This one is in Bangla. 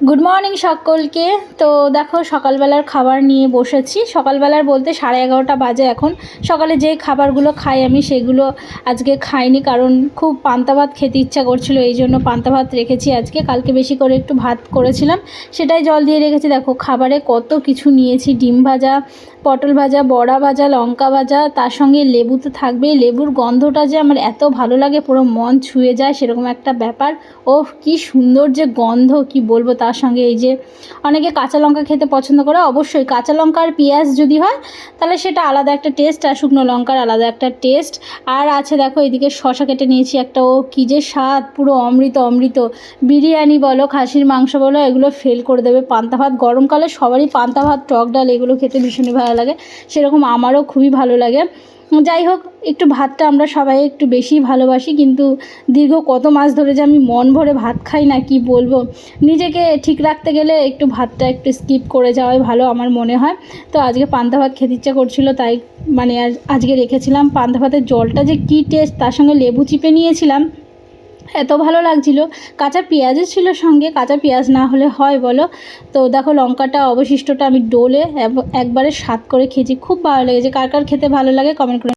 গুড মর্নিং সকলকে। তো দেখো সকালবেলার খাবার নিয়ে বসেছি। সকালবেলার বলতে 11:30 বাজে এখন। সকালে যে খাবারগুলো খাই আমি সেগুলো আজকে খাইনি, কারণ খুব পান্তা ভাত খেতে ইচ্ছা করছিল, এই জন্য পান্তা ভাত রেখেছি আজকে। কালকে বেশি করে একটু ভাত করেছিলাম, সেটাই জল দিয়ে রেখেছি। দেখো খাবারে কত কিছু নিয়েছি, ডিম ভাজা, পটল ভাজা, বড়া ভাজা, লঙ্কা ভাজা, তার সঙ্গে লেবু তো থাকবেই। লেবুর গন্ধটা যে আমার এত ভালো লাগে, পুরো মন ছুঁয়ে যায় সেরকম একটা ব্যাপার। ওহ কি সুন্দর যে গন্ধ, কি বলবো। তার সঙ্গে এই যে অনেকে কাঁচা লঙ্কা খেতে পছন্দ করে, অবশ্যই কাঁচা লঙ্কা আর পেঁয়াজ যদি হয় তাহলে সেটা আলাদা একটা টেস্ট, আর শুকনো লঙ্কার আলাদা একটা টেস্ট। আর আছে দেখো এদিকে শশা কেটে নিয়েছি একটা, ও কী যে স্বাদ, পুরো অমৃত অমৃত। বিরিয়ানি বলো, খাসির মাংস বলো, এগুলো ফেল করে দেবে। পান্তা ভাত গরমকালে সবারই পান্তা ভাত, টক ডাল এগুলো খেতে ভীষণই ভালো লাগে, সেরকম আমারও খুবই ভালো লাগে। যাই হোক, একটু ভাতটা আমরা সবাই একটু বেশি ভালোবাসি, কিন্তু দীর্ঘ কত মাস ধরে যে আমি মন ভরে ভাত খাই না, কি বলবো। নিজেকে ঠিক রাখতে গেলে একটু ভাতটা একটু স্কিপ করে যাওয়াই ভালো আমার মনে হয়। তো আজকে পান্তা ভাত খেতে ইচ্ছা করছিলো, তাই মানে আজকে রেখেছিলাম। পান্তা ভাতের জলটা যে কী টেস্ট, তার সঙ্গে লেবু চিপে নিয়েছিলাম, এত ভালো লাগছিল। কাঁচা পেঁয়াজও ছিল সঙ্গে, কাঁচা পেঁয়াজ না হলে হয় বলো। তো দেখো লঙ্কাটা অবশিষ্টটা আমি ডলে একবারে স্বাদ করে খেয়েছি, খুব ভালো লেগেছে। কার কার খেতে ভালো লাগে কমেন্ট করে।